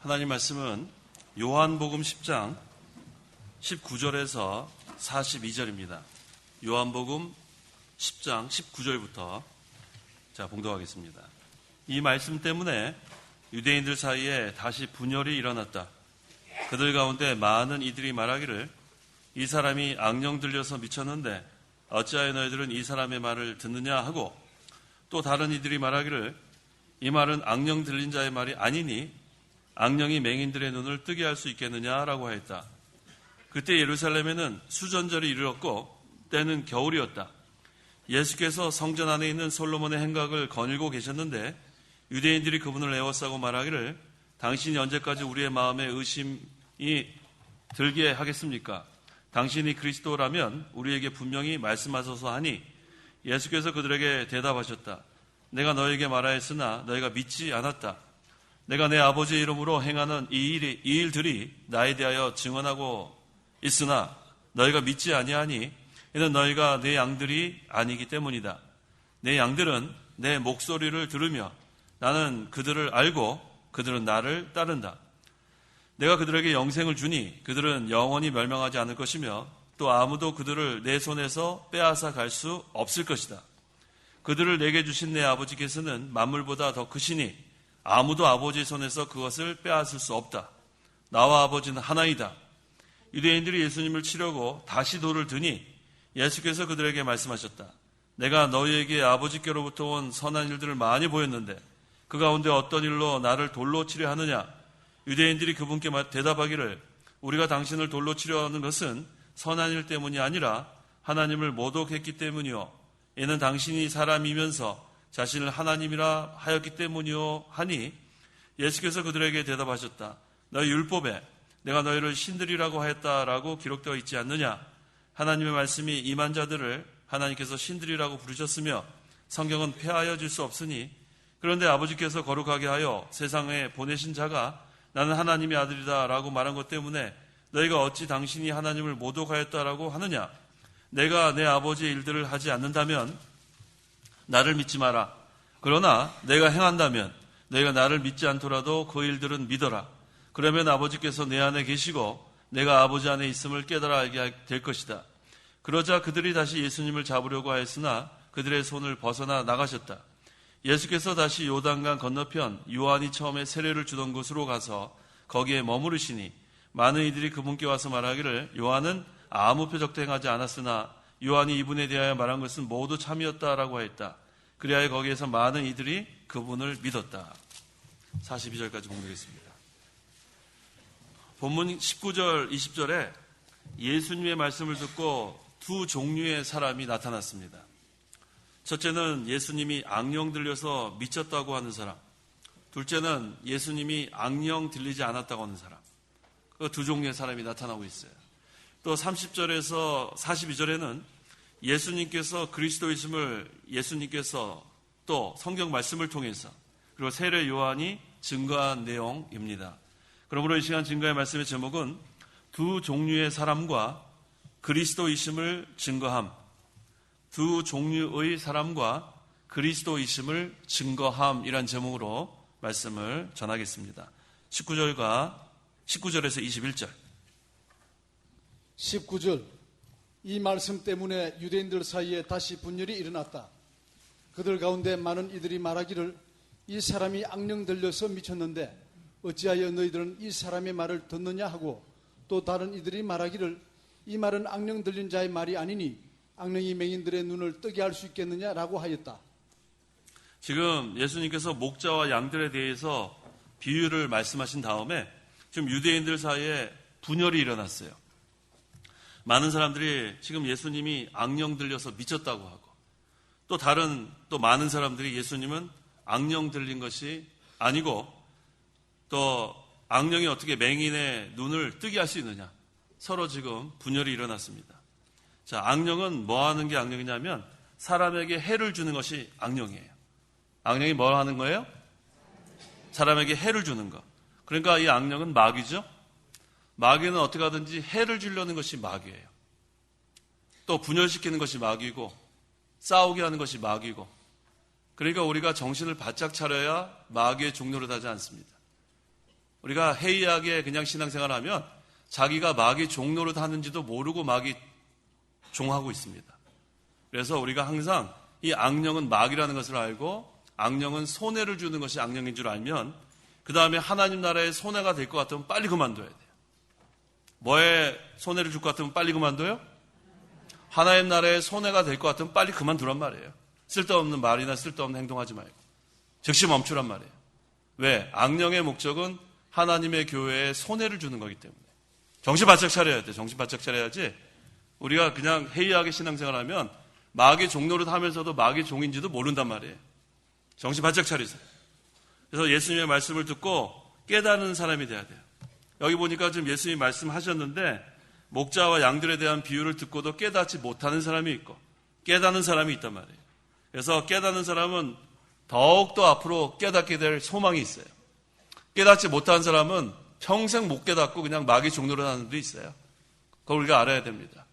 하나님 말씀은 요한복음 10장 19절에서 42절입니다. 요한복음 10장 19절부터 봉독하겠습니다. 이 말씀 때문에 유대인들 사이에 다시 분열이 일어났다. 그들 가운데 많은 이들이 말하기를 이 사람이 악령 들려서 미쳤는데 어찌하여 너희들은 이 사람의 말을 듣느냐 하고, 또 다른 이들이 말하기를 이 말은 악령 들린 자의 말이 아니니 악령이 맹인들의 눈을 뜨게 할 수 있겠느냐라고 하였다. 그때 예루살렘에는 수전절이 이르렀고 때는 겨울이었다. 예수께서 성전 안에 있는 솔로몬의 행각을 거닐고 계셨는데 유대인들이 그분을 애워싸고 말하기를 당신이 언제까지 우리의 마음에 의심이 들게 하겠습니까? 당신이 그리스도라면 우리에게 분명히 말씀하소서 하니 예수께서 그들에게 대답하셨다. 내가 너에게 말하였으나 너희가 믿지 않았다. 내가 내 아버지의 이름으로 행하는 이 일들이 나에 대하여 증언하고 있으나 너희가 믿지 아니하니 이는 너희가 내 양들이 아니기 때문이다. 내 양들은 내 목소리를 들으며 나는 그들을 알고 그들은 나를 따른다. 내가 그들에게 영생을 주니 그들은 영원히 멸망하지 않을 것이며 또 아무도 그들을 내 손에서 빼앗아 갈 수 없을 것이다. 그들을 내게 주신 내 아버지께서는 만물보다 더 크시니 아무도 아버지의 손에서 그것을 빼앗을 수 없다. 나와 아버지는 하나이다. 유대인들이 예수님을 치려고 다시 돌을 드니 예수께서 그들에게 말씀하셨다. 내가 너희에게 아버지께로부터 온 선한 일들을 많이 보였는데 그 가운데 어떤 일로 나를 돌로 치려 하느냐? 유대인들이 그분께 대답하기를 우리가 당신을 돌로 치려 하는 것은 선한 일 때문이 아니라 하나님을 모독했기 때문이요. 이는 당신이 사람이면서 자신을 하나님이라 하였기 때문이요 하니 예수께서 그들에게 대답하셨다. 너희 율법에 내가 너희를 신들이라고 하였다라고 기록되어 있지 않느냐? 하나님의 말씀이 임한 자들을 하나님께서 신들이라고 부르셨으며 성경은 폐하여 줄 수 없으니 그런데 아버지께서 거룩하게 하여 세상에 보내신 자가 나는 하나님의 아들이다 라고 말한 것 때문에 너희가 어찌 당신이 하나님을 모독하였다라고 하느냐? 내가 내 아버지의 일들을 하지 않는다면 나를 믿지 마라. 그러나 내가 행한다면 너희가 나를 믿지 않더라도 그 일들은 믿어라. 그러면 아버지께서 내 안에 계시고 내가 아버지 안에 있음을 깨달아 알게 될 것이다. 그러자 그들이 다시 예수님을 잡으려고 하였으나 그들의 손을 벗어나 나가셨다. 예수께서 다시 요단강 건너편 요한이 처음에 세례를 주던 곳으로 가서 거기에 머무르시니 많은 이들이 그분께 와서 말하기를 요한은 아무 표적도 행하지 않았으나 요한이 이분에 대하여 말한 것은 모두 참이었다라고 하였다. 그리하여 거기에서 많은 이들이 그분을 믿었다. 42절까지 공부하겠습니다. 본문 19절, 20절에 예수님의 말씀을 듣고 두 종류의 사람이 나타났습니다. 첫째는 예수님이 악령 들려서 미쳤다고 하는 사람, 둘째는 예수님이 악령 들리지 않았다고 하는 사람. 그 두 종류의 사람이 나타나고 있어요. 또 30절에서 42절에는 예수님께서 그리스도이심을 예수님께서 또 성경 말씀을 통해서 그리고 세례 요한이 증거한 내용입니다. 그러므로 이 시간 증거의 말씀의 제목은 두 종류의 사람과 그리스도이심을 증거함. 두 종류의 사람과 그리스도이심을 증거함이란 제목으로 말씀을 전하겠습니다. 19절에서 21절. 19절. 이 말씀 때문에 유대인들 사이에 다시 분열이 일어났다. 그들 가운데 많은 이들이 말하기를 이 사람이 악령 들려서 미쳤는데 어찌하여 너희들은 이 사람의 말을 듣느냐 하고, 또 다른 이들이 말하기를 이 말은 악령 들린 자의 말이 아니니 악령이 맹인들의 눈을 뜨게 할 수 있겠느냐라고 하였다. 지금 예수님께서 목자와 양들에 대해서 비유를 말씀하신 다음에 지금 유대인들 사이에 분열이 일어났어요. 많은 사람들이 지금 예수님이 악령 들려서 미쳤다고 하고, 또 많은 사람들이 예수님은 악령 들린 것이 아니고, 또 악령이 어떻게 맹인의 눈을 뜨게 할 수 있느냐, 서로 지금 분열이 일어났습니다. 자, 악령은 뭐 하는 게 악령이냐면 사람에게 해를 주는 것이 악령이에요. 악령이 뭐 하는 거예요? 사람에게 해를 주는 것. 그러니까 이 악령은 마귀죠. 마귀는 어떻게 하든지 해를 주려는 것이 마귀예요. 또 분열시키는 것이 마귀고, 싸우게 하는 것이 마귀고, 그러니까 우리가 정신을 바짝 차려야 마귀의 종노릇 하지 않습니다. 우리가 해이하게 그냥 신앙생활하면 자기가 마귀 종노릇 하는지도 모르고 마귀 종하고 있습니다. 그래서 우리가 항상 이 악령은 마귀라는 것을 알고 악령은 손해를 주는 것이 악령인 줄 알면 그 다음에 하나님 나라의 손해가 될 것 같으면 빨리 그만둬야 돼요. 뭐에 손해를 줄 것 같으면 빨리 그만둬요? 하나님 나라의 손해가 될 것 같으면 빨리 그만두란 말이에요. 쓸데없는 말이나 쓸데없는 행동하지 말고 즉시 멈추란 말이에요. 왜? 악령의 목적은 하나님의 교회에 손해를 주는 거기 때문에. 정신 바짝 차려야 돼. 정신 바짝 차려야지 우리가 그냥 해이하게 신앙생활하면 마귀 종노릇 하면서도 마귀 종인지도 모른단 말이에요. 정신 바짝 차리세요. 그래서 예수님의 말씀을 듣고 깨닫는 사람이 돼야 돼요. 여기 보니까 지금 예수님이 말씀하셨는데 목자와 양들에 대한 비유를 듣고도 깨닫지 못하는 사람이 있고 깨닫는 사람이 있단 말이에요. 그래서 깨닫는 사람은 더욱더 앞으로 깨닫게 될 소망이 있어요. 깨닫지 못한 사람은 평생 못 깨닫고 그냥 마귀 종노릇 하는 분도 있어요. 그걸 우리가 알아야 됩니다.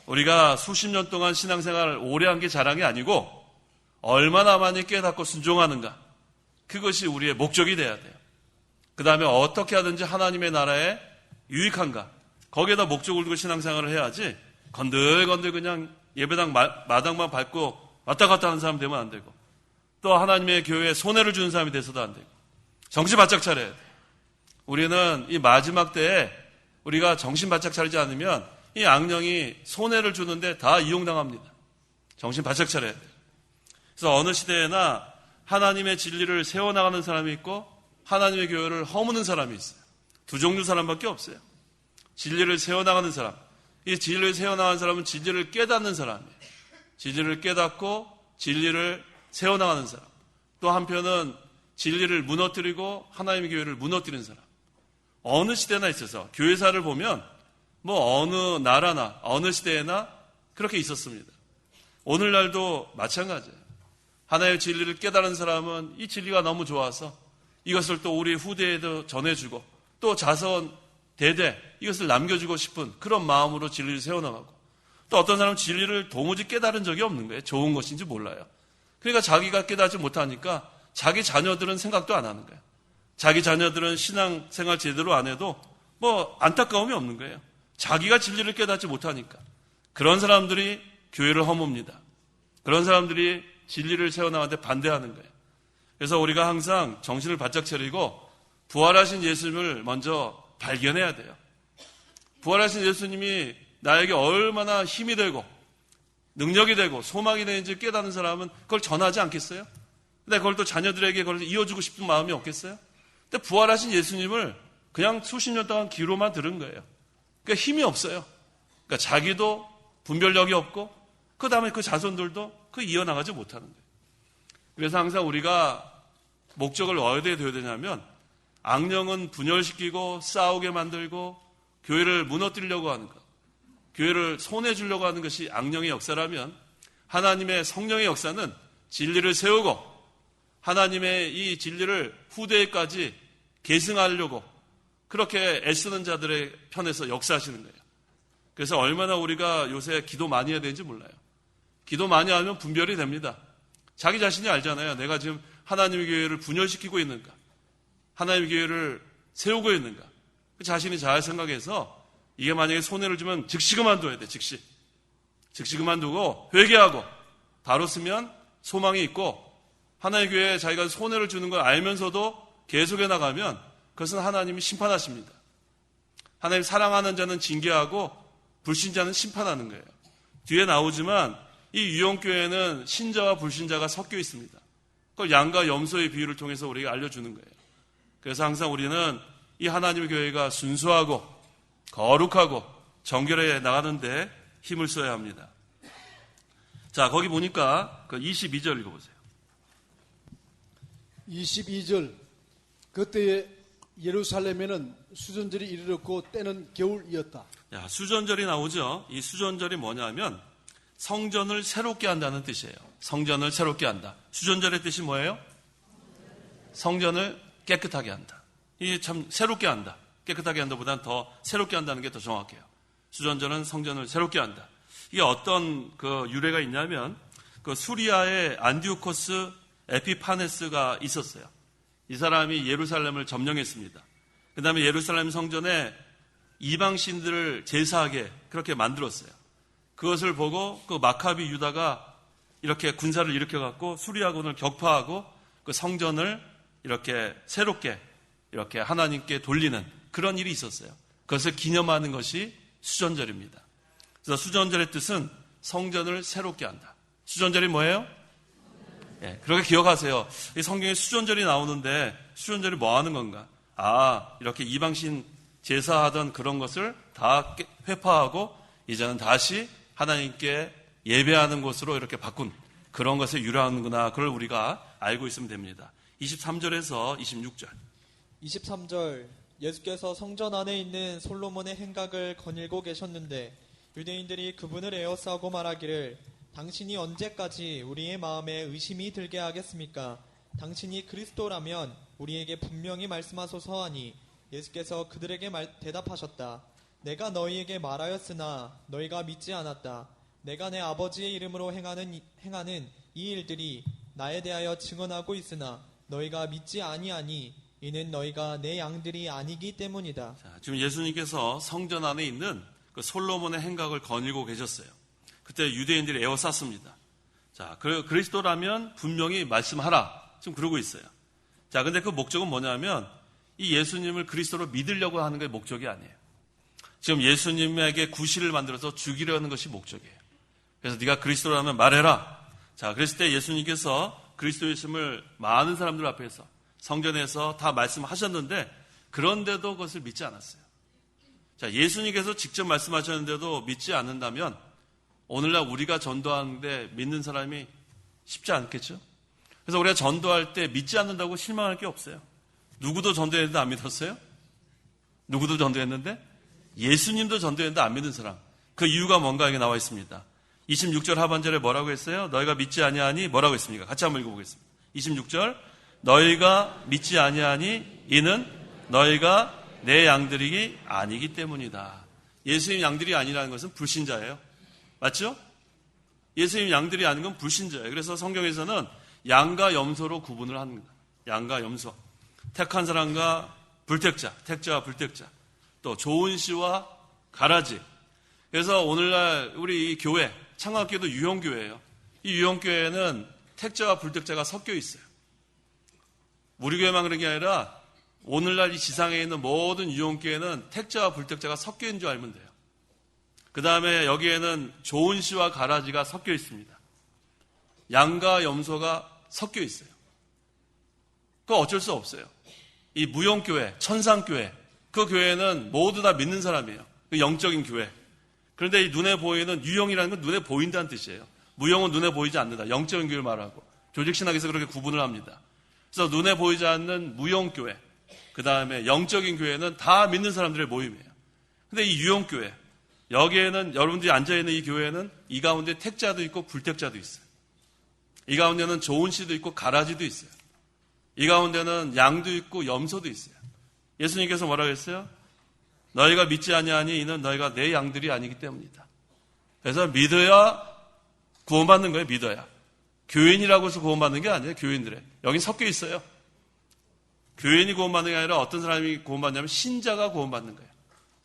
우리가 수십 년 동안 신앙생활을 오래 한 게 자랑이 아니고 얼마나 많이 깨닫고 순종하는가, 그것이 우리의 목적이 돼야 돼요. 그 다음에 어떻게 하든지 하나님의 나라에 유익한가, 거기에다 목적을 두고 신앙생활을 해야지 건들건들 그냥 예배당 마당만 밟고 왔다 갔다 하는 사람 되면 안 되고 또 하나님의 교회에 손해를 주는 사람이 돼서도 안 되고 정신 바짝 차려야 돼요. 우리는 이 마지막 때에 우리가 정신 바짝 차리지 않으면 이 악령이 손해를 주는데 다 이용당합니다. 정신 바짝 차려야 돼요. 그래서 어느 시대에나 하나님의 진리를 세워나가는 사람이 있고 하나님의 교회를 허무는 사람이 있어요. 두 종류 사람밖에 없어요. 진리를 세워나가는 사람, 이 진리를 세워나가는 사람은 진리를 깨닫는 사람이에요. 진리를 깨닫고 진리를 세워나가는 사람. 또 한편은 진리를 무너뜨리고 하나님의 교회를 무너뜨리는 사람. 어느 시대나 있어서 교회사를 보면 뭐 어느 나라나 어느 시대에나 그렇게 있었습니다. 오늘날도 마찬가지예요. 하나님의 진리를 깨달은 사람은 이 진리가 너무 좋아서 이것을 또 우리 후대에도 전해주고 또 자손 대대 이것을 남겨주고 싶은 그런 마음으로 진리를 세워나가고, 또 어떤 사람은 진리를 도무지 깨달은 적이 없는 거예요. 좋은 것인지 몰라요. 그러니까 자기가 깨닫지 못하니까 자기 자녀들은 생각도 안 하는 거예요. 자기 자녀들은 신앙생활 제대로 안 해도 뭐 안타까움이 없는 거예요. 자기가 진리를 깨닫지 못하니까. 그런 사람들이 교회를 허뭅니다. 그런 사람들이 진리를 세워나가는데 반대하는 거예요. 그래서 우리가 항상 정신을 바짝 차리고 부활하신 예수님을 먼저 발견해야 돼요. 부활하신 예수님이 나에게 얼마나 힘이 되고 능력이 되고 소망이 되는지 깨닫는 사람은 그걸 전하지 않겠어요? 근데 그걸 또 자녀들에게 그걸 이어주고 싶은 마음이 없겠어요? 근데 부활하신 예수님을 그냥 수십 년 동안 귀로만 들은 거예요. 그러니까 힘이 없어요. 그러니까 자기도 분별력이 없고 그 다음에 그 자손들도 그 이어나가지 못하는 거예요. 그래서 항상 우리가 목적을 어디에 둬야 되냐면 악령은 분열시키고 싸우게 만들고 교회를 무너뜨리려고 하는 것, 교회를 손해주려고 하는 것이 악령의 역사라면 하나님의 성령의 역사는 진리를 세우고 하나님의 이 진리를 후대에까지 계승하려고 그렇게 애쓰는 자들의 편에서 역사하시는 거예요. 그래서 얼마나 우리가 요새 기도 많이 해야 되는지 몰라요. 기도 많이 하면 분별이 됩니다. 자기 자신이 알잖아요. 내가 지금 하나님의 교회를 분열시키고 있는가, 하나님의 교회를 세우고 있는가. 그 자신이 잘 생각해서 이게 만약에 손해를 주면 즉시 그만둬야 돼. 즉시 그만두고 회개하고 바로 쓰면 소망이 있고, 하나님의 교회에 자기가 손해를 주는 걸 알면서도 계속해 나가면 그것은 하나님이 심판하십니다. 하나님 사랑하는 자는 징계하고 불신자는 심판하는 거예요. 뒤에 나오지만 이 유용교회는 신자와 불신자가 섞여 있습니다. 그걸 양과 염소의 비유를 통해서 우리에게 알려주는 거예요. 그래서 항상 우리는 이 하나님의 교회가 순수하고 거룩하고 정결해 나가는데 힘을 써야 합니다. 자, 거기 보니까 그 22절 읽어보세요. 22절. 그때에 예루살렘에는 수전절이 이르렀고 때는 겨울이었다. 야, 수전절이 나오죠. 이 수전절이 뭐냐면 성전을 새롭게 한다는 뜻이에요. 성전을 새롭게 한다. 수전절의 뜻이 뭐예요? 성전을 깨끗하게 한다. 이게 참 새롭게 한다. 깨끗하게 한다보다는 더 새롭게 한다는 게 더 정확해요. 수전절은 성전을 새롭게 한다. 이게 어떤 그 유래가 있냐면 그 수리아의 안디오코스 에피파네스가 있었어요. 이 사람이 예루살렘을 점령했습니다. 그 다음에 예루살렘 성전에 이방신들을 제사하게 그렇게 만들었어요. 그것을 보고 그 마카비 유다가 이렇게 군사를 일으켜갖고 수리아군을 격파하고 그 성전을 이렇게 새롭게 이렇게 하나님께 돌리는 그런 일이 있었어요. 그것을 기념하는 것이 수전절입니다. 그래서 수전절의 뜻은 성전을 새롭게 한다. 수전절이 뭐예요? 예, 그렇게 기억하세요. 이 성경에 수전절이 나오는데 수전절이 뭐 하는 건가? 이렇게 이방신 제사하던 그런 것을 다 회파하고 이제는 다시 하나님께 예배하는 곳으로 이렇게 바꾼 그런 것에 유래하는구나. 그걸 우리가 알고 있으면 됩니다. 23절에서 26절. 23절 예수께서 성전 안에 있는 솔로몬의 행각을 거닐고 계셨는데 유대인들이 그분을 에워싸고 말하기를 당신이 언제까지 우리의 마음에 의심이 들게 하겠습니까? 당신이 그리스도라면 우리에게 분명히 말씀하소서 하니 예수께서 그들에게 대답하셨다. 내가 너희에게 말하였으나 너희가 믿지 않았다. 내가 내 아버지의 이름으로 행하는 이 일들이 나에 대하여 증언하고 있으나 너희가 믿지 아니하니 이는 너희가 내 양들이 아니기 때문이다. 자, 지금 예수님께서 성전 안에 있는 그 솔로몬의 행각을 거닐고 계셨어요. 그때 유대인들이 에워쌌습니다. 자, 그리스도라면 분명히 말씀하라. 지금 그러고 있어요. 자, 근데 그 목적은 뭐냐면 이 예수님을 그리스도로 믿으려고 하는 게 목적이 아니에요. 지금 예수님에게 구실을 만들어서 죽이려는 것이 목적이에요. 그래서 네가 그리스도라면 말해라. 자, 그랬을 때 예수님께서 그리스도이심을 많은 사람들 앞에서 성전에서 다 말씀하셨는데 그런데도 그것을 믿지 않았어요. 자, 예수님께서 직접 말씀하셨는데도 믿지 않는다면 오늘날 우리가 전도하는데 믿는 사람이 쉽지 않겠죠? 그래서 우리가 전도할 때 믿지 않는다고 실망할 게 없어요. 누구도 전도했는데 안 믿었어요? 누구도 전도했는데? 예수님도 전도했는데 안 믿는 사람. 그 이유가 뭔가 여기 나와 있습니다. 26절 하반절에 뭐라고 했어요? 너희가 믿지 아니하니 뭐라고 했습니까? 같이 한번 읽어보겠습니다. 26절 너희가 믿지 아니하니 이는 너희가 내 양들이 아니기 때문이다. 예수님 양들이 아니라는 것은 불신자예요. 맞죠? 예수님 양들이 아닌 건 불신자예요. 그래서 성경에서는 양과 염소로 구분을 합니다. 양과 염소. 택한 사람과 불택자, 택자와 불택자. 또 좋은 씨와 가라지. 그래서 오늘날 우리 이 교회, 창학교도 유형교회예요. 이 유형교회는 택자와 불택자가 섞여 있어요. 우리 교회만 그런 게 아니라 오늘날 이 지상에 있는 모든 유형교회는 택자와 불택자가 섞여 있는 줄 알면 돼요. 그 다음에 여기에는 좋은 씨와 가라지가 섞여 있습니다. 양과 염소가 섞여 있어요. 그거 어쩔 수 없어요. 이 무형교회, 천상교회, 그 교회는 모두 다 믿는 사람이에요. 그 영적인 교회. 그런데 이 눈에 보이는 유형이라는 건 눈에 보인다는 뜻이에요. 무형은 눈에 보이지 않는다. 영적인 교회를 말하고 조직신학에서 그렇게 구분을 합니다. 그래서 눈에 보이지 않는 무형교회, 그 다음에 영적인 교회는 다 믿는 사람들의 모임이에요. 근데 이 유형교회, 여기에는 여러분들이 앉아있는 이 교회는 이 가운데 택자도 있고 불택자도 있어요. 이 가운데는 좋은 씨도 있고 가라지도 있어요. 이 가운데는 양도 있고 염소도 있어요. 예수님께서 뭐라고 했어요? 너희가 믿지 아니하니 이는 너희가 내 양들이 아니기 때문이다. 그래서 믿어야 구원받는 거예요. 믿어야. 교인이라고 해서 구원받는 게 아니에요. 교인들의. 여긴 섞여 있어요. 교인이 구원받는 게 아니라 어떤 사람이 구원받냐면 신자가 구원받는 거예요.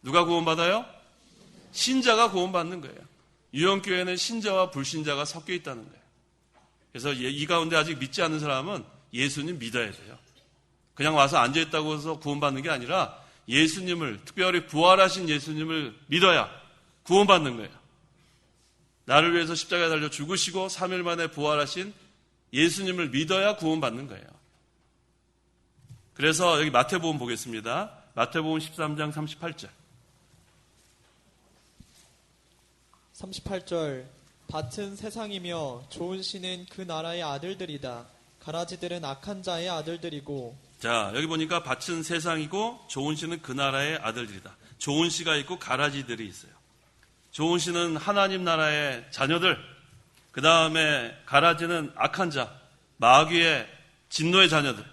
누가 구원받아요? 신자가 구원받는 거예요. 유형교회는 신자와 불신자가 섞여 있다는 거예요. 그래서 이 가운데 아직 믿지 않는 사람은 예수님 믿어야 돼요. 그냥 와서 앉아있다고 해서 구원받는 게 아니라 예수님을, 특별히 부활하신 예수님을 믿어야 구원받는 거예요. 나를 위해서 십자가에 달려 죽으시고 3일 만에 부활하신 예수님을 믿어야 구원받는 거예요. 그래서 여기 마태복음 보겠습니다. 마태복음 13장 38절. 38절 밭은 세상이며 좋은 씨는 그 나라의 아들들이다. 가라지들은 악한 자의 아들들이고. 자, 여기 보니까 밭은 세상이고 좋은 씨는 그 나라의 아들들이다. 좋은 씨가 있고 가라지들이 있어요. 좋은 씨는 하나님 나라의 자녀들, 그 다음에 가라지는 악한 자, 마귀의 진노의 자녀들.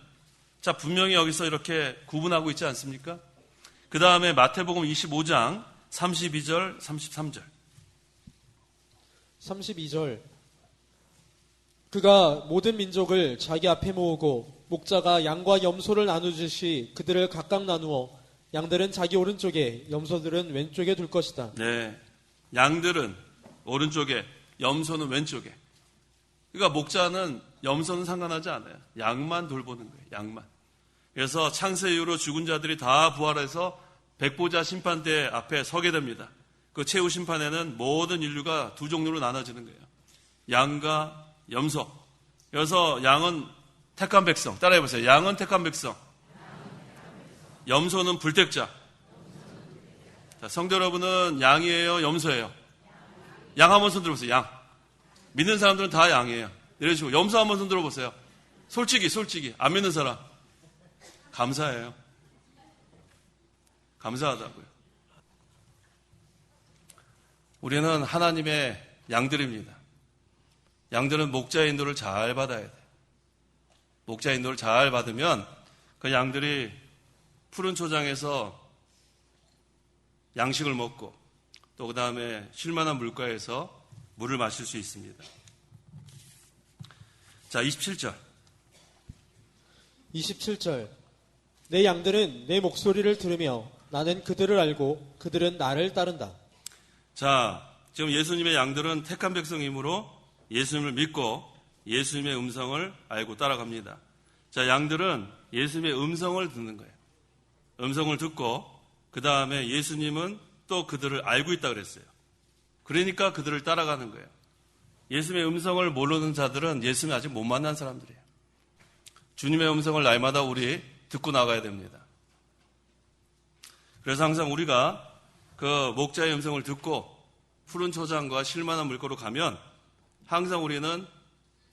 자, 분명히 여기서 이렇게 구분하고 있지 않습니까? 그 다음에 마태복음 25장 32절, 33절. 32절 그가 모든 민족을 자기 앞에 모으고 목자가 양과 염소를 나누듯이 그들을 각각 나누어 양들은 자기 오른쪽에, 염소들은 왼쪽에 둘 것이다. 네. 양들은 오른쪽에, 염소는 왼쪽에. 그러니까 목자는 염소는 상관하지 않아요. 양만 돌보는 거예요. 양만. 그래서 창세 이후로 죽은 자들이 다 부활해서 백보자 심판대 앞에 서게 됩니다. 그 최후 심판에는 모든 인류가 두 종류로 나눠지는 거예요. 양과 염소. 그래서 양은 택한 백성. 따라해보세요. 양은 택한 백성. 염소는 불택자. 자, 성도 여러분은 양이에요? 염소예요? 양 한번 손 들어보세요. 양. 믿는 사람들은 다 양이에요. 내려주시고 염소 한번 손 들어보세요. 솔직히 안 믿는 사람 감사해요. 감사하다고요. 우리는 하나님의 양들입니다. 양들은 목자의 인도를 잘 받아야 돼요. 목자의 인도를 잘 받으면 그 양들이 푸른 초장에서 양식을 먹고 또 그 다음에 쉴만한 물가에서 물을 마실 수 있습니다. 자, 27절. 27절. 내 양들은 내 목소리를 들으며 나는 그들을 알고 그들은 나를 따른다. 자, 지금 예수님의 양들은 택한 백성이므로 예수님을 믿고 예수님의 음성을 알고 따라갑니다. 자, 양들은 예수님의 음성을 듣는 거예요. 음성을 듣고 그 다음에 예수님은 또 그들을 알고 있다 그랬어요. 그러니까 그들을 따라가는 거예요. 예수님의 음성을 모르는 자들은 예수님 아직 못 만난 사람들이에요. 주님의 음성을 날마다 우리 듣고 나가야 됩니다. 그래서 항상 우리가 그 목자의 음성을 듣고 푸른 초장과 쉴만한 물가로 가면 항상 우리는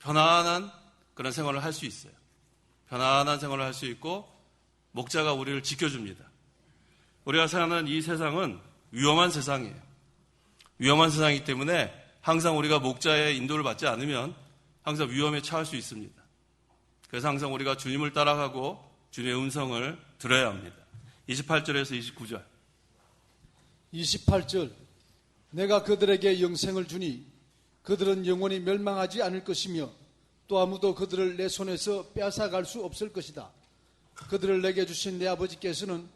편안한 그런 생활을 할 수 있어요. 편안한 생활을 할 수 있고 목자가 우리를 지켜줍니다. 우리가 사는 이 세상은 위험한 세상이에요. 위험한 세상이기 때문에 항상 우리가 목자의 인도를 받지 않으면 항상 위험에 처할 수 있습니다. 그래서 항상 우리가 주님을 따라가고 주님의 음성을 들어야 합니다. 28절에서 29절. 28절. 내가 그들에게 영생을 주니 그들은 영원히 멸망하지 않을 것이며 또 아무도 그들을 내 손에서 빼앗아갈 수 없을 것이다. 그들을 내게 주신 내 아버지께서는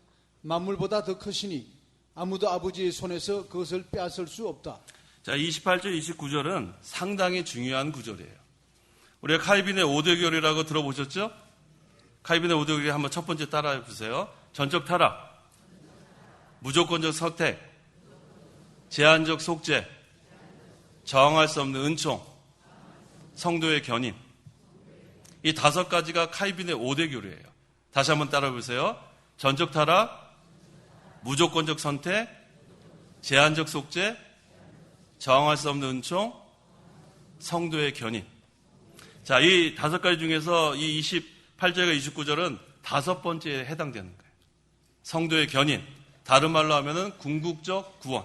만물보다 더 크시니 아무도 아버지의 손에서 그것을 빼앗을 수 없다. 자, 28절, 29절은 상당히 중요한 구절이에요. 우리가 칼빈의 5대 교리라고 들어보셨죠? 칼빈의 5대 교리 한번 첫 번째 따라해 보세요. 전적 타락, 무조건적 선택, 제한적 속죄, 저항할 수 없는 은총, 성도의 견인. 이 5가지가 칼빈의 5대 교리예요. 다시 한번 따라해 보세요. 전적 타락, 무조건적 선택, 제한적 속죄, 저항할 수 없는 은총, 성도의 견인. 자, 이 5가지 중에서 이 28절과 29절은 5번째에 해당되는 거예요. 성도의 견인. 다른 말로 하면은 궁극적 구원.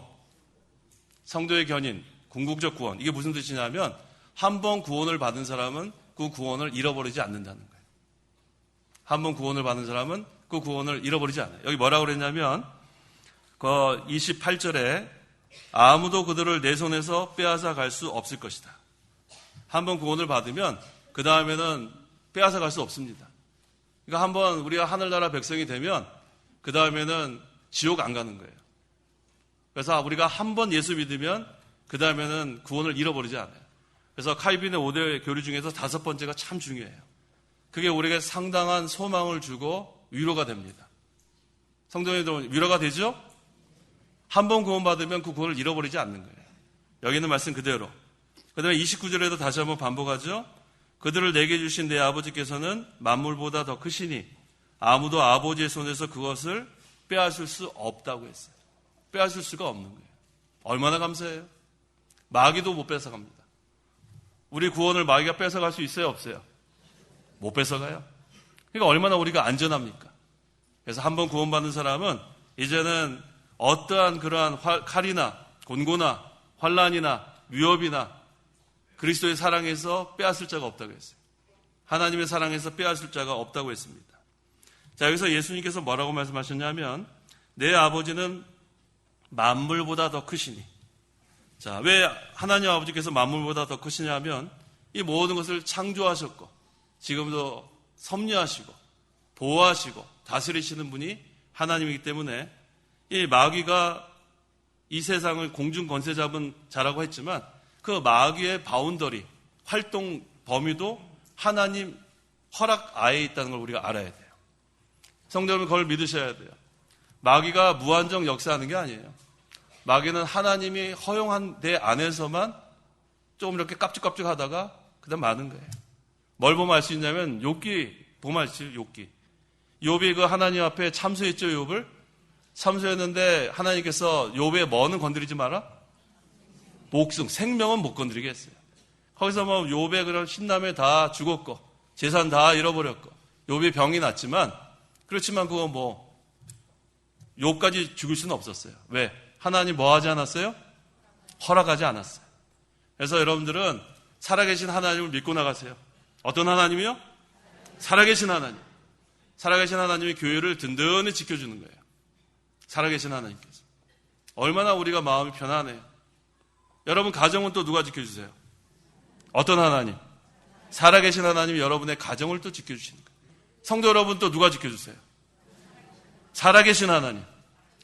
성도의 견인, 궁극적 구원. 이게 무슨 뜻이냐면 한 번 구원을 받은 사람은 그 구원을 잃어버리지 않는다는 거예요. 한 번 구원을 받은 사람은 그 구원을 잃어버리지 않아요. 여기 뭐라고 그랬냐면 그 28절에 아무도 그들을 내 손에서 빼앗아 갈 수 없을 것이다. 한 번 구원을 받으면 그 다음에는 빼앗아 갈 수 없습니다. 그러니까 한 번 우리가 하늘나라 백성이 되면 그 다음에는 지옥 안 가는 거예요. 그래서 우리가 한 번 예수 믿으면 그 다음에는 구원을 잃어버리지 않아요. 그래서 칼빈의 5대 교리 중에서 5번째가 참 중요해요. 그게 우리에게 상당한 소망을 주고 위로가 됩니다. 성도님들 위로가 되죠? 한 번 구원받으면 그 구원을 잃어버리지 않는 거예요. 여기 있는 말씀 그대로. 그 다음에 29절에도 다시 한번 반복하죠. 그들을 내게 주신 내 아버지께서는 만물보다 더 크시니 아무도 아버지의 손에서 그것을 빼앗을 수 없다고 했어요. 빼앗을 수가 없는 거예요. 얼마나 감사해요. 마귀도 못 뺏어갑니다. 우리 구원을 마귀가 뺏어갈 수 있어요? 없어요? 못 뺏어가요. 그러니까 얼마나 우리가 안전합니까? 그래서 한번 구원받는 사람은 이제는 어떠한 그러한 칼이나 곤고나 환난이나 위협이나 그리스도의 사랑에서 빼앗을 자가 없다고 했어요. 하나님의 사랑에서 빼앗을 자가 없다고 했습니다. 자, 여기서 예수님께서 뭐라고 말씀하셨냐면 내 아버지는 만물보다 더 크시니. 자, 왜 하나님 아버지께서 만물보다 더 크시냐면 이 모든 것을 창조하셨고 지금도 섭리하시고 보호하시고 다스리시는 분이 하나님이기 때문에 이 마귀가 이 세상을 공중 권세 잡은 자라고 했지만 그 마귀의 바운더리, 활동 범위도 하나님 허락 아래에 있다는 걸 우리가 알아야 돼요. 성도 여러분, 그걸 믿으셔야 돼요. 마귀가 무한정 역사하는 게 아니에요. 마귀는 하나님이 허용한 데 안에서만 조금 이렇게 깝죽깝죽 하다가 그다음 마는 거예요. 뭘 보면 알 수 있냐면 욥기 보면 알 수 있어요. 욥이 그 하나님 앞에 참소했죠. 욥을 참소했는데 하나님께서 욥의 뭐는 건드리지 마라? 목숨, 생명은 못 건드리게 했어요. 거기서 뭐 욥의 그런 신남에 다 죽었고 재산 다 잃어버렸고 욥이 병이 났지만 그렇지만 그거 뭐 욥까지 죽을 수는 없었어요. 왜? 하나님 뭐 하지 않았어요? 허락하지 않았어요. 그래서 여러분들은 살아계신 하나님을 믿고 나가세요. 어떤 하나님이요? 살아계신 하나님. 살아계신 하나님이 교회를 든든히 지켜주는 거예요. 살아계신 하나님께서. 얼마나 우리가 마음이 편안해요. 여러분 가정은 또 누가 지켜주세요? 어떤 하나님? 살아계신 하나님이 여러분의 가정을 또 지켜주시는 거예요. 성도 여러분 또 누가 지켜주세요? 살아계신 하나님.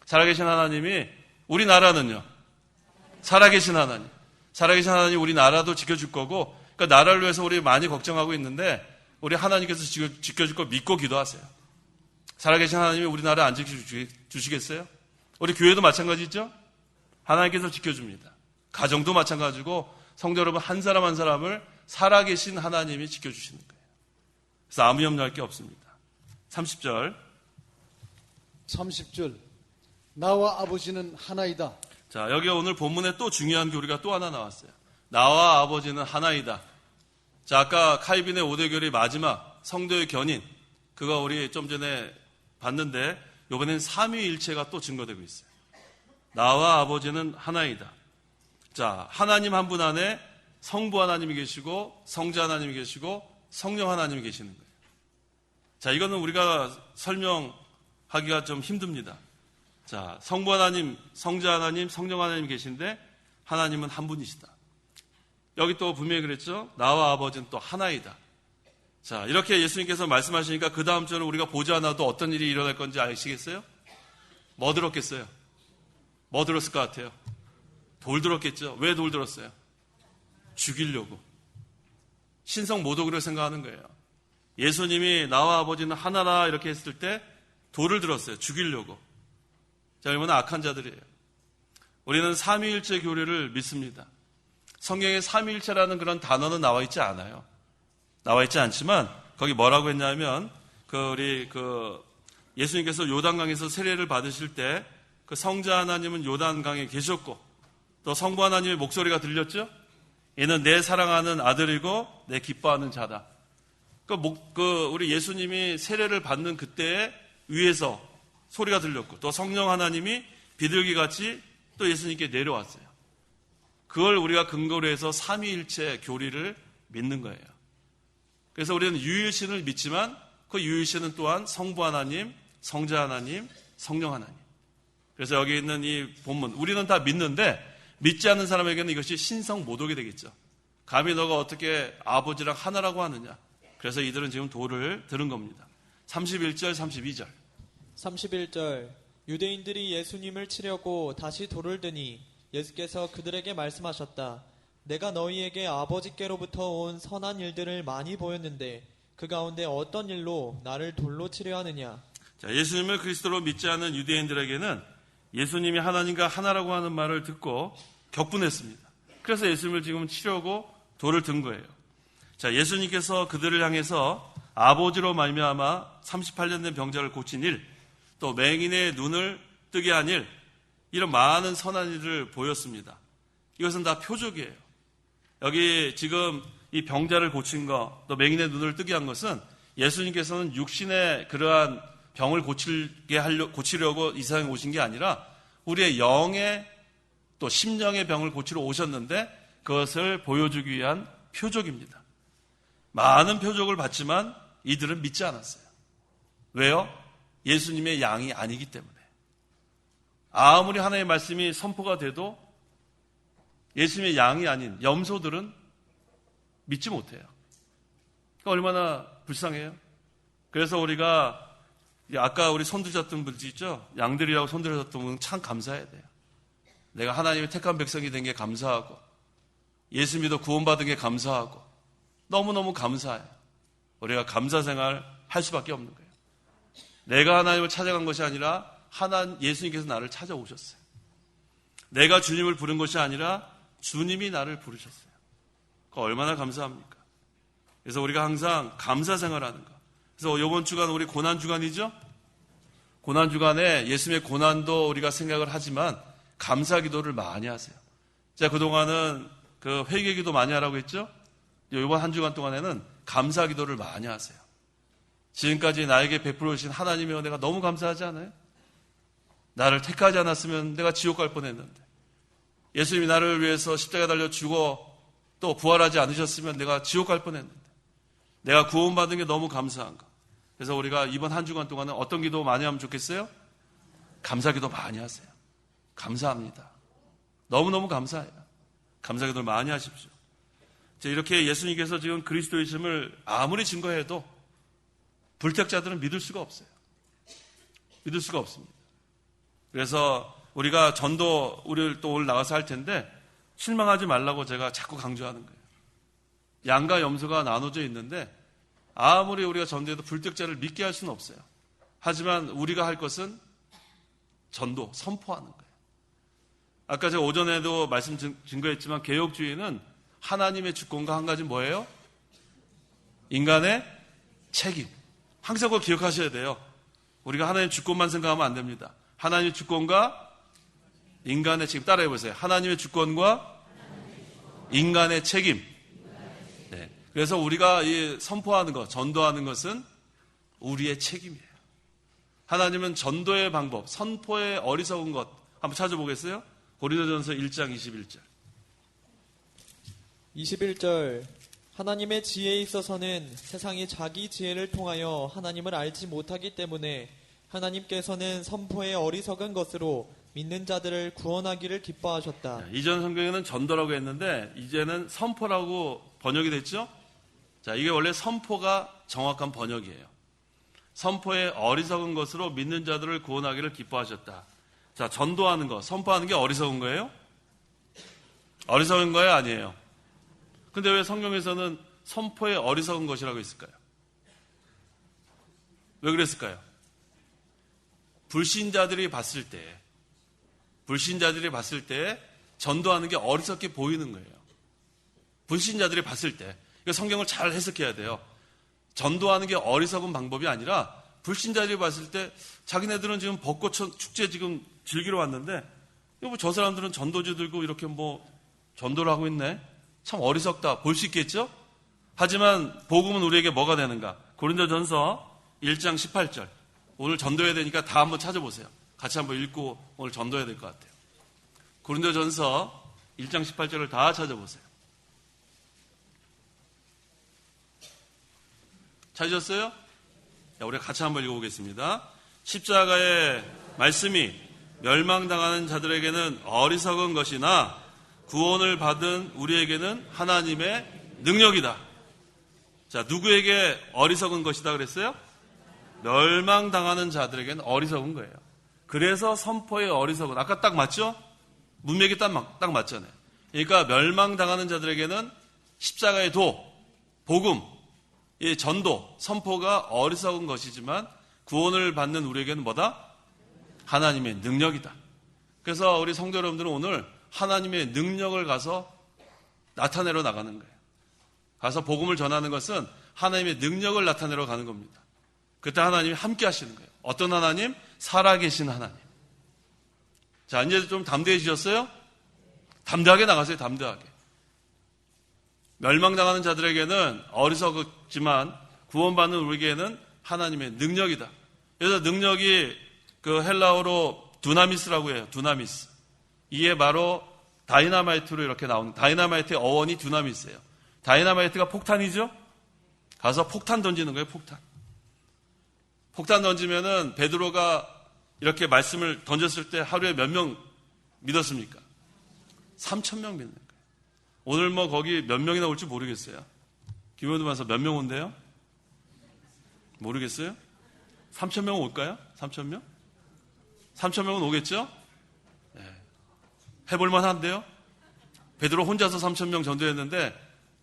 살아계신 하나님이 우리나라는요. 살아계신 하나님. 살아계신 하나님 우리나라도 지켜줄 거고 그러니까 나라를 위해서 우리 많이 걱정하고 있는데 우리 하나님께서 지켜줄 거 믿고 기도하세요. 살아계신 하나님이 우리나라 안 지켜주시겠어요? 우리 교회도 마찬가지죠? 하나님께서 지켜줍니다. 가정도 마찬가지고 성도 여러분 한 사람 한 사람을 살아계신 하나님이 지켜주시는 거예요. 그래서 아무 염려할 게 없습니다. 30절 30절 나와 아버지는 하나이다. 자, 여기 오늘 본문에 또 중요한 교리가 또 하나 나왔어요. 나와 아버지는 하나이다. 자, 아까 칼빈의 오대교리 마지막 성도의 견인 그거 우리 좀 전에 봤는데 이번엔 삼위일체가 또 증거되고 있어요. 나와 아버지는 하나이다. 자, 하나님 한 분 안에 성부 하나님이 계시고 성자 하나님이 계시고 성령 하나님이 계시는 거예요. 자, 이거는 우리가 설명하기가 좀 힘듭니다. 자, 성부 하나님, 성자 하나님, 성령 하나님이 계신데 하나님은 한 분이시다. 여기 또 분명히 그랬죠. 나와 아버지는 또 하나이다. 자, 이렇게 예수님께서 말씀하시니까 그 다음 주는 우리가 보지 않아도 어떤 일이 일어날 건지 아시겠어요? 뭐 들었겠어요? 뭐 들었을 것 같아요? 돌 들었겠죠. 왜 돌 들었어요? 죽이려고. 신성 모독으로 생각하는 거예요. 예수님이 나와 아버지는 하나라 이렇게 했을 때 돌을 들었어요. 죽이려고. 자, 얼마나 악한 자들이에요. 우리는 삼위일체 교리를 믿습니다. 성경에 삼위일체라는 그런 단어는 나와 있지 않아요. 나와 있지 않지만 거기 뭐라고 했냐면 예수님께서 요단강에서 세례를 받으실 때 그 성자 하나님은 요단강에 계셨고 또 성부 하나님의 목소리가 들렸죠. 얘는 내 사랑하는 아들이고 내 기뻐하는 자다. 우리 예수님이 세례를 받는 그때에 위에서 소리가 들렸고 또 성령 하나님이 비둘기같이 또 예수님께 내려왔어요. 그걸 우리가 근거로 해서 삼위일체 교리를 믿는 거예요. 그래서 우리는 유일신을 믿지만 그 유일신은 또한 성부 하나님, 성자 하나님, 성령 하나님. 그래서 여기 있는 이 본문 우리는 다 믿는데 믿지 않는 사람에게는 이것이 신성 모독이 되겠죠. 감히 너가 어떻게 아버지랑 하나라고 하느냐. 그래서 이들은 지금 돌을 들은 겁니다. 31절, 32절. 31절 유대인들이 예수님을 치려고 다시 돌을 드니 예수께서 그들에게 말씀하셨다. 내가 너희에게 아버지께로부터 온 선한 일들을 많이 보였는데 그 가운데 어떤 일로 나를 돌로 치려 하느냐. 자, 예수님을 그리스도로 믿지 않는 유대인들에게는 예수님이 하나님과 하나라고 하는 말을 듣고 격분했습니다. 그래서 예수님을 지금 치려고 돌을 든 거예요. 자, 예수님께서 그들을 향해서 아버지로 말미암아 38년 된 병자를 고친 일, 또 맹인의 눈을 뜨게 한 일, 이런 많은 선한 일을 보였습니다. 이것은 다 표적이에요. 여기 지금 이 병자를 고친 것, 또 맹인의 눈을 뜨게 한 것은 예수님께서는 육신의 그러한 병을 고치려고 이 세상에 오신 게 아니라 우리의 영의 또 심령의 병을 고치러 오셨는데 그것을 보여주기 위한 표적입니다. 많은 표적을 받지만 이들은 믿지 않았어요. 왜요? 예수님의 양이 아니기 때문에. 아무리 하나님의 말씀이 선포가 돼도 예수님의 양이 아닌 염소들은 믿지 못해요. 그러니까 얼마나 불쌍해요. 그래서 우리가 아까 우리 손드셨던 분들 있죠? 양들이라고 손드셨던 분은 참 감사해야 돼요. 내가 하나님의 택한 백성이 된 게 감사하고 예수 믿어 구원받은 게 감사하고 너무너무 감사해요. 우리가 감사 생활 할 수밖에 없는 거예요. 내가 하나님을 찾아간 것이 아니라 예수님께서 나를 찾아오셨어요. 내가 주님을 부른 것이 아니라 주님이 나를 부르셨어요. 그거 얼마나 감사합니까? 그래서 우리가 항상 감사 생활하는 거. 그래서 이번 주간 우리 고난주간이죠? 고난주간에 예수님의 고난도 우리가 생각을 하지만 감사 기도를 많이 하세요. 제가 그동안은 그 회개 기도 많이 하라고 했죠? 이번 한 주간 동안에는 감사 기도를 많이 하세요. 지금까지 나에게 베풀어 주신 하나님의 은혜가 너무 감사하지 않아요? 나를 택하지 않았으면 내가 지옥 갈 뻔했는데 예수님이 나를 위해서 십자가에 달려 죽어 또 부활하지 않으셨으면 내가 지옥 갈 뻔했는데 내가 구원받은 게 너무 감사한 거. 그래서 우리가 이번 한 주간 동안은 어떤 기도 많이 하면 좋겠어요? 감사 기도 많이 하세요. 감사합니다. 너무너무 감사해요. 감사 기도를 많이 하십시오. 이렇게 예수님께서 지금 그리스도이심을 아무리 증거해도 불택자들은 믿을 수가 없어요. 믿을 수가 없습니다. 그래서 우리가 전도 우리를 또 오늘 나가서 할 텐데 실망하지 말라고 제가 자꾸 강조하는 거예요. 양과 염소가 나눠져 있는데 아무리 우리가 전도해도 불택자를 믿게 할 수는 없어요. 하지만 우리가 할 것은 전도, 선포하는 거예요. 아까 제가 오전에도 말씀 증거했지만 개혁주의는 하나님의 주권과 한 가지 뭐예요? 인간의 책임. 항상 그걸 기억하셔야 돼요. 우리가 하나님의 주권만 생각하면 안 됩니다. 하나님의 주권과 인간의 책임. 따라해보세요. 하나님의 주권과 인간의 책임. 네. 그래서 우리가 이 선포하는 것, 전도하는 것은 우리의 책임이에요. 하나님은 전도의 방법, 선포의 어리석은 것 한번 찾아보겠어요? 고린도전서 1장 21절. 21절 하나님의 지혜에 있어서는 세상이 자기 지혜를 통하여 하나님을 알지 못하기 때문에 하나님께서는 선포의 어리석은 것으로 믿는 자들을 구원하기를 기뻐하셨다. 이전 성경에는 전도라고 했는데 이제는 선포라고 번역이 됐죠? 자, 이게 원래 선포가 정확한 번역이에요. 선포의 어리석은 것으로 믿는 자들을 구원하기를 기뻐하셨다. 자, 전도하는 거, 선포하는 게 어리석은 거예요? 어리석은 거예요? 아니에요? 근데 왜 성경에서는 선포의 어리석은 것이라고 했을까요? 왜 그랬을까요? 불신자들이 봤을 때 전도하는 게 어리석게 보이는 거예요. 불신자들이 봤을 때. 그러니까 성경을 잘 해석해야 돼요. 전도하는 게 어리석은 방법이 아니라 불신자들이 봤을 때 자기네들은 지금 벚꽃 축제 지금 즐기러 왔는데 저 사람들은 전도지 들고 이렇게 전도를 하고 있네. 참 어리석다 볼 수 있겠죠? 하지만 복음은 우리에게 뭐가 되는가? 고린도전서 1장 18절. 오늘 전도해야 되니까 다 한번 찾아보세요. 같이 한번 읽고 오늘 전도해야 될 것 같아요. 고린도전서 1장 18절을 다 찾아보세요. 찾으셨어요? 우리가 같이 한번 읽어보겠습니다. 십자가의 말씀이 멸망당하는 자들에게는 어리석은 것이나 구원을 받은 우리에게는 하나님의 능력이다. 자, 누구에게 어리석은 것이다 그랬어요? 멸망당하는 자들에게는 어리석은 거예요. 그래서 선포의 어리석은, 아까 딱 맞죠? 문맥이 딱 맞잖아요. 그러니까 멸망당하는 자들에게는 십자가의 복음, 이 전도, 선포가 어리석은 것이지만 구원을 받는 우리에게는 뭐다? 하나님의 능력이다. 그래서 우리 성도 여러분들은 오늘 하나님의 능력을 가서 나타내러 나가는 거예요. 가서 복음을 전하는 것은 하나님의 능력을 나타내러 가는 겁니다. 그때 하나님이 함께 하시는 거예요. 어떤 하나님? 살아계신 하나님. 자, 이제 좀 담대해지셨어요? 담대하게 나가세요, 담대하게. 멸망당하는 자들에게는 어리석지만 구원받는 우리에게는 하나님의 능력이다. 그래서 능력이 그 헬라어로 두나미스라고 해요. 두나미스. 이게 바로 다이나마이트로 이렇게 나오는, 다이나마이트의 어원이 두나미스예요. 다이나마이트가 폭탄이죠? 가서 폭탄 던지는 거예요, 폭탄. 폭탄 던지면은 베드로가 이렇게 말씀을 던졌을 때 하루에 몇 명 믿었습니까? 3,000명 믿는 거예요. 오늘 거기 몇 명이나 올지 모르겠어요. 김원도 만서 몇 명 온대요? 모르겠어요? 3,000명 올까요? 3,000명? 3,000명은 오겠죠? 네. 해볼만 한데요? 베드로 혼자서 3,000명 전도했는데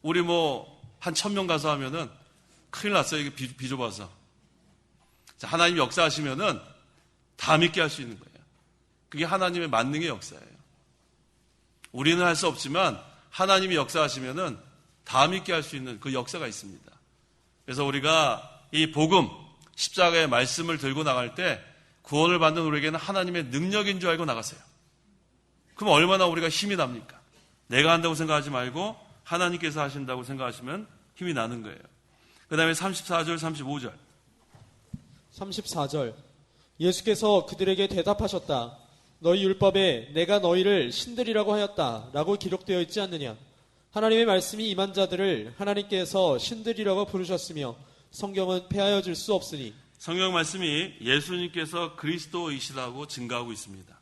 우리 한 1,000명 가서 하면은 큰일 났어요. 이게 비좁아서. 자, 하나님 역사하시면은 다 믿게 할 수 있는 거예요. 그게 하나님의 만능의 역사예요. 우리는 할 수 없지만 하나님이 역사하시면은 다 믿게 할 수 있는 그 역사가 있습니다. 그래서 우리가 이 복음, 십자가의 말씀을 들고 나갈 때 구원을 받는 우리에게는 하나님의 능력인 줄 알고 나가세요. 그럼 얼마나 우리가 힘이 납니까? 내가 한다고 생각하지 말고 하나님께서 하신다고 생각하시면 힘이 나는 거예요. 그 다음에 34절, 35절. 34절. 예수께서 그들에게 대답하셨다. 너희 율법에 내가 너희를 신들이라고 하였다 라고 기록되어 있지 않느냐. 하나님의 말씀이 임한 자들을 하나님께서 신들이라고 부르셨으며 성경은 폐하여 줄 수 없으니. 성경 말씀이 예수님께서 그리스도이시라고 증가하고 있습니다.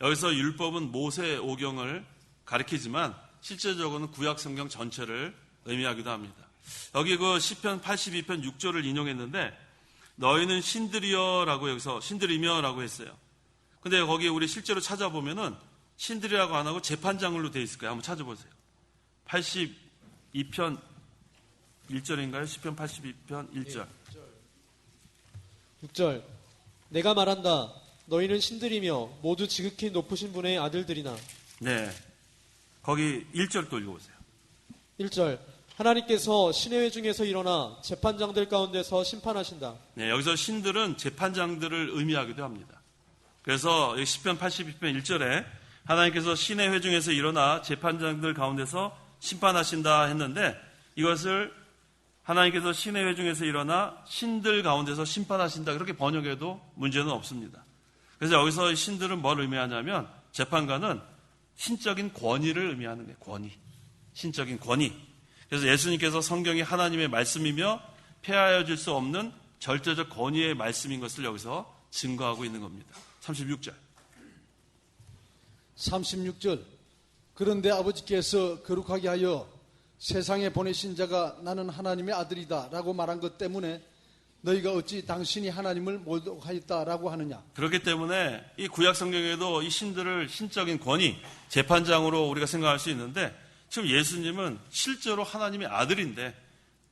여기서 율법은 모세 오경을 가리키지만 실제적으로는 구약 성경 전체를 의미하기도 합니다. 여기 그 시편 82편 6절을 인용했는데 너희는 신들이여라고 여기서 신들이며라고 했어요. 근데 거기 우리 실제로 찾아보면은 신들이라고 안 하고 재판장으로 되어 있을 거예요. 한번 찾아보세요. 82편 1절인가요? 시편 82편 1절. 6절. 내가 말한다. 너희는 신들이며 모두 지극히 높으신 분의 아들들이나. 네. 거기 1절 또 읽어보세요. 1절. 하나님께서 신의 회중에서 일어나 재판장들 가운데서 심판하신다. 네, 여기서 신들은 재판장들을 의미하기도 합니다. 그래서 시편 82편 1절에 하나님께서 신의 회중에서 일어나 재판장들 가운데서 심판하신다 했는데 이것을 하나님께서 신의 회중에서 일어나 신들 가운데서 심판하신다 그렇게 번역해도 문제는 없습니다. 그래서 여기서 신들은 뭘 의미하냐면 재판관은 신적인 권위를 의미하는 거예요. 권위. 신적인 권위. 그래서 예수님께서 성경이 하나님의 말씀이며 폐하여 줄 수 없는 절대적 권위의 말씀인 것을 여기서 증거하고 있는 겁니다. 36절. 36절. 그런데 아버지께서 거룩하게 하여 세상에 보내신 자가 나는 하나님의 아들이다 라고 말한 것 때문에 너희가 어찌 당신이 하나님을 모독하였다라고 하느냐. 그렇기 때문에 이 구약 성경에도 이 신들을 신적인 권위, 재판장으로 우리가 생각할 수 있는데 지금 예수님은 실제로 하나님의 아들인데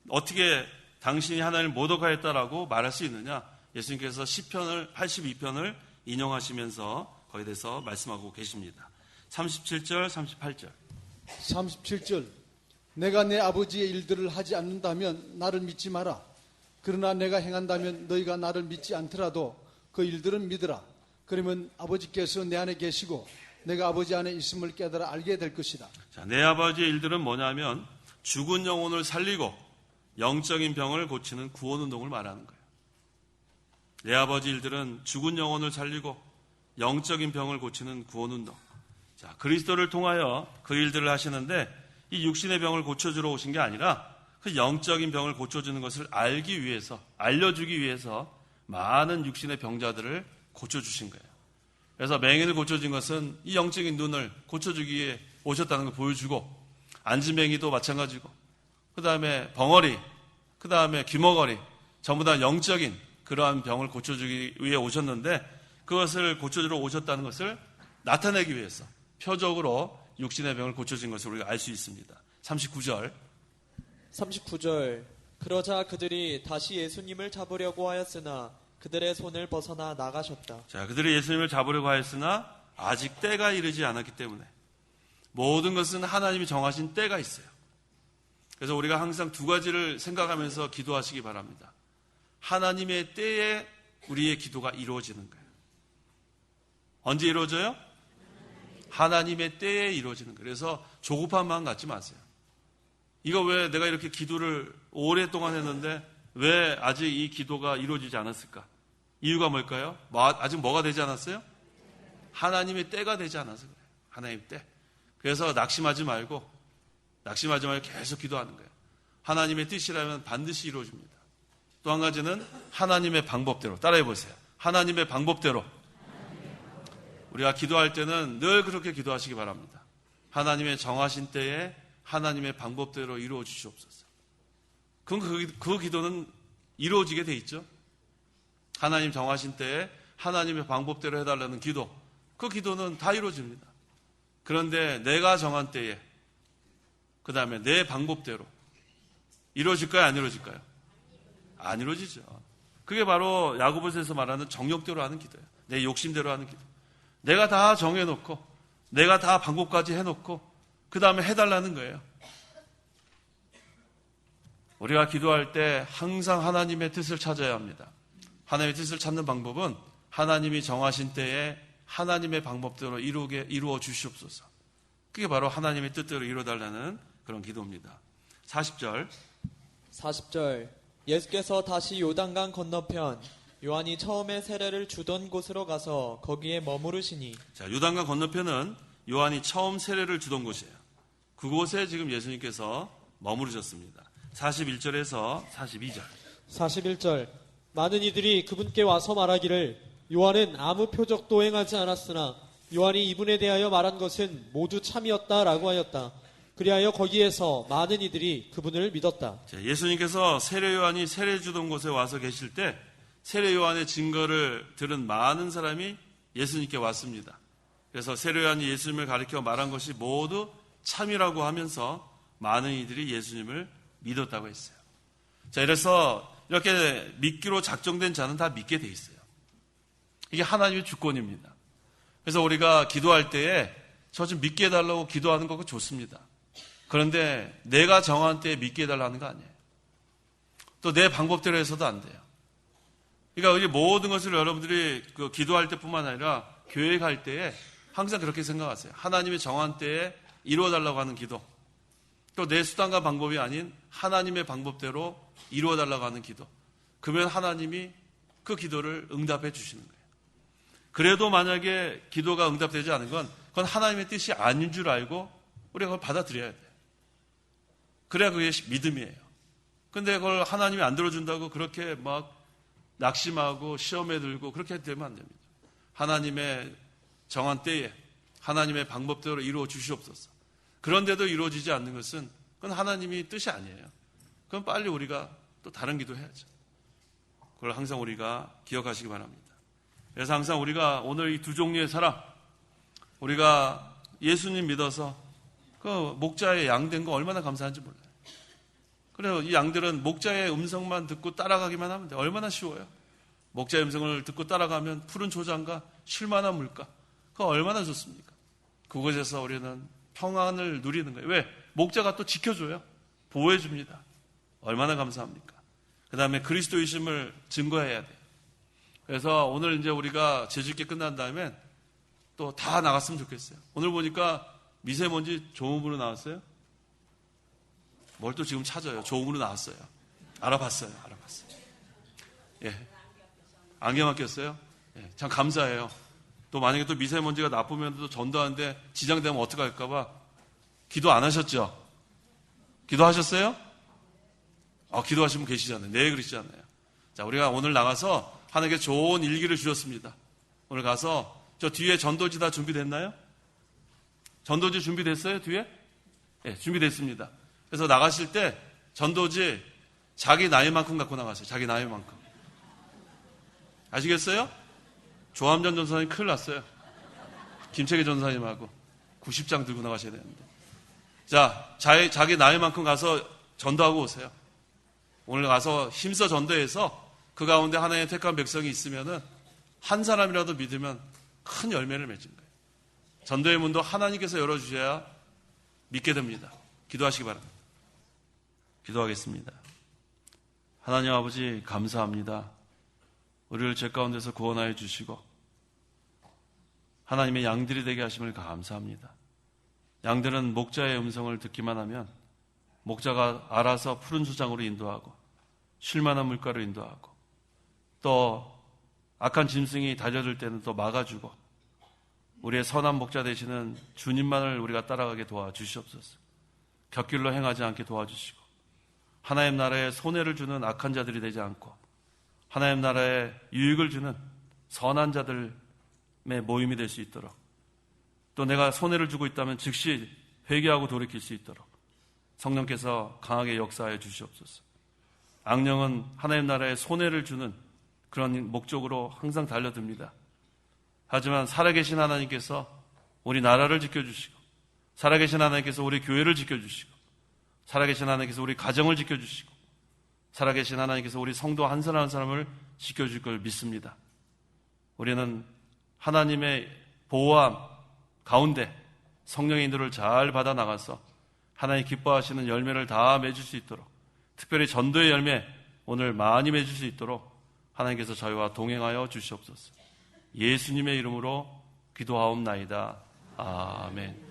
어떻게 당신이 하나님을 모독하였다라고 말할 수 있느냐. 예수님께서 시편을 82편을 인용하시면서 거기에 대해서 말씀하고 계십니다. 37절, 38절. 37절. 내가 내 아버지의 일들을 하지 않는다면 나를 믿지 마라. 그러나 내가 행한다면 너희가 나를 믿지 않더라도 그 일들은 믿으라. 그러면 아버지께서 내 안에 계시고 내가 아버지 안에 있음을 깨달아 알게 될 것이다. 자, 내 아버지의 일들은 뭐냐면 죽은 영혼을 살리고 영적인 병을 고치는 구원운동을 말하는 거예요. 내 아버지 일들은 죽은 영혼을 살리고 영적인 병을 고치는 구원운동. 자, 그리스도를 통하여 그 일들을 하시는데 이 육신의 병을 고쳐주러 오신 게 아니라 그 영적인 병을 고쳐주는 것을 알기 위해서, 알려주기 위해서 많은 육신의 병자들을 고쳐주신 거예요. 그래서 맹인을 고쳐준 것은 이 영적인 눈을 고쳐주기에 오셨다는 걸 보여주고, 안진뱅이도 마찬가지고, 그 다음에 벙어리, 그 다음에 귀머거리, 전부 다 영적인 그러한 병을 고쳐주기 위해 오셨는데 그것을 고쳐주러 오셨다는 것을 나타내기 위해서 표적으로 육신의 병을 고쳐준 것을 우리가 알 수 있습니다. 39절. 39절. 그러자 그들이 다시 예수님을 잡으려고 하였으나 그들의 손을 벗어나 나가셨다. 자, 그들이 예수님을 잡으려고 하였으나 아직 때가 이르지 않았기 때문에 모든 것은 하나님이 정하신 때가 있어요. 그래서 우리가 항상 두 가지를 생각하면서 기도하시기 바랍니다. 하나님의 때에 우리의 기도가 이루어지는 거예요. 언제 이루어져요? 하나님의 때에 이루어지는 거예요. 그래서 조급한 마음 갖지 마세요. 이거 왜 내가 이렇게 기도를 오랫동안 했는데 왜 아직 이 기도가 이루어지지 않았을까? 이유가 뭘까요? 아직 뭐가 되지 않았어요? 하나님의 때가 되지 않아서 그래요. 하나님의 때. 그래서 낙심하지 말고 계속 기도하는 거예요. 하나님의 뜻이라면 반드시 이루어집니다. 또 한 가지는 하나님의 방법대로. 따라해 보세요. 하나님의 방법대로. 우리가 기도할 때는 늘 그렇게 기도하시기 바랍니다. 하나님의 정하신 때에 하나님의 방법대로 이루어 주시옵소서. 그럼 그 기도는 이루어지게 돼 있죠. 하나님 정하신 때에 하나님의 방법대로 해달라는 기도, 그 기도는 다 이루어집니다. 그런데 내가 정한 때에, 그 다음에 내 방법대로 이루어질까요? 안 이루어질까요? 안 이루어지죠. 그게 바로 야고보서에서 말하는 정욕대로 하는 기도예요. 내 욕심대로 하는 기도. 내가 다 정해놓고, 내가 다 방법까지 해놓고, 그 다음에 해달라는 거예요. 우리가 기도할 때 항상 하나님의 뜻을 찾아야 합니다. 하나님의 뜻을 찾는 방법은 하나님이 정하신 때에 하나님의 방법대로 이루어 주시옵소서. 그게 바로 하나님의 뜻대로 이루어달라는 그런 기도입니다. 40절. 예수께서 다시 요단강 건너편 요한이 처음에 세례를 주던 곳으로 가서 거기에 머무르시니. 자, 요단강 건너편은 요한이 처음 세례를 주던 곳이에요. 그곳에 지금 예수님께서 머무르셨습니다. 41절에서 42절. 41절. 많은 이들이 그분께 와서 말하기를 요한은 아무 표적도 행하지 않았으나 요한이 이분에 대하여 말한 것은 모두 참이었다라고 하였다. 그리하여 거기에서 많은 이들이 그분을 믿었다. 자, 예수님께서 세례 요한이 세례 주던 곳에 와서 계실 때 세례 요한의 증거를 들은 많은 사람이 예수님께 왔습니다. 그래서 세례 요한이 예수님을 가리켜 말한 것이 모두 참이라고 하면서 많은 이들이 예수님을 믿었다고 했어요. 자, 이래서 이렇게 믿기로 작정된 자는 다 믿게 돼 있어요. 이게 하나님의 주권입니다. 그래서 우리가 기도할 때에 저 좀 믿게 해달라고 기도하는 거 좋습니다. 그런데 내가 정한 때에 믿게 해달라는 거 아니에요. 또 내 방법대로 해서도 안 돼요. 그러니까 이 모든 것을 여러분들이 기도할 때뿐만 아니라 교회 갈 때에 항상 그렇게 생각하세요. 하나님의 정한 때에 이루어달라고 하는 기도. 또 내 수단과 방법이 아닌 하나님의 방법대로 이루어달라고 하는 기도. 그러면 하나님이 그 기도를 응답해 주시는 거예요. 그래도 만약에 기도가 응답되지 않은 건 그건 하나님의 뜻이 아닌 줄 알고 우리가 그걸 받아들여야 돼요. 그래야 그게 믿음이에요. 근데 그걸 하나님이 안 들어준다고 그렇게 막 낙심하고 시험에 들고 그렇게 되면 안 됩니다. 하나님의 정한 때에 하나님의 방법대로 이루어 주시옵소서. 그런데도 이루어지지 않는 것은 그건 하나님이 뜻이 아니에요. 그럼 빨리 우리가 또 다른 기도 해야죠. 그걸 항상 우리가 기억하시기 바랍니다. 그래서 항상 우리가 오늘 이 두 종류의 사람, 우리가 예수님 믿어서 그 목자의 양 된 거 얼마나 감사한지 몰라요. 그래서 이 양들은 목자의 음성만 듣고 따라가기만 하면 돼요. 얼마나 쉬워요. 목자의 음성을 듣고 따라가면 푸른 초장과 쉴만한 물가, 그거 얼마나 좋습니까? 그곳에서 우리는 평안을 누리는 거예요. 왜? 목자가 또 지켜줘요. 보호해줍니다. 얼마나 감사합니까? 그 다음에 그리스도이심을 증거해야 돼요. 그래서 오늘 이제 우리가 제주있게 끝난 다음에 또 다 나갔으면 좋겠어요. 오늘 보니까 미세먼지 좋음으로 나왔어요. 뭘 또 지금 찾아요. 좋음으로 나왔어요. 알아봤어요. 예. 안경 꼈어요? 예. 참 감사해요. 또 만약에 또 미세먼지가 나쁘면 또 전도하는데 지장되면 어떡할까봐 기도 안 하셨죠? 기도하셨어요? 기도하신 분 계시잖아요. 네, 그러시잖아요. 자, 우리가 오늘 나가서 하나님께 좋은 일기를 주셨습니다. 오늘 가서 저 뒤에 전도지 다 준비됐나요? 전도지 준비됐어요? 뒤에? 네, 준비됐습니다. 그래서 나가실 때 전도지 자기 나이만큼 갖고 나가세요. 자기 나이만큼. 아시겠어요? 조함전 전사님 큰일 났어요. 김채기 전사님하고 90장 들고 나가셔야 되는데. 자, 자기 나이만큼 가서 전도하고 오세요. 오늘 가서 힘써 전도해서 그 가운데 하나님의 택한 백성이 있으면은 한 사람이라도 믿으면 큰 열매를 맺은 거예요. 전도의 문도 하나님께서 열어주셔야 믿게 됩니다. 기도하시기 바랍니다. 기도하겠습니다. 하나님 아버지 감사합니다. 우리를 죄 가운데서 구원하여 주시고 하나님의 양들이 되게 하심을 감사합니다. 양들은 목자의 음성을 듣기만 하면 목자가 알아서 푸른 수장으로 인도하고 쉴만한 물가로 인도하고 또 악한 짐승이 달려들 때는 또 막아주고 우리의 선한 목자 되시는 주님만을 우리가 따라가게 도와주시옵소서. 곁길로 행하지 않게 도와주시고 하나님 나라에 손해를 주는 악한 자들이 되지 않고 하나님 나라에 유익을 주는 선한 자들의 모임이 될 수 있도록 또 내가 손해를 주고 있다면 즉시 회개하고 돌이킬 수 있도록 성령께서 강하게 역사하여 주시옵소서. 악령은 하나님 나라에 손해를 주는 그런 목적으로 항상 달려듭니다. 하지만 살아계신 하나님께서 우리 나라를 지켜주시고, 살아계신 하나님께서 우리 교회를 지켜주시고, 살아계신 하나님께서 우리 가정을 지켜주시고, 살아계신 하나님께서 우리 성도 한 사람 한 사람을 지켜줄 걸 믿습니다. 우리는 하나님의 보호함 가운데 성령의 인도를 잘 받아 나가서 하나님 기뻐하시는 열매를 다 맺을 수 있도록, 특별히 전도의 열매 오늘 많이 맺을 수 있도록 하나님께서 저희와 동행하여 주시옵소서. 예수님의 이름으로 기도하옵나이다. 아멘.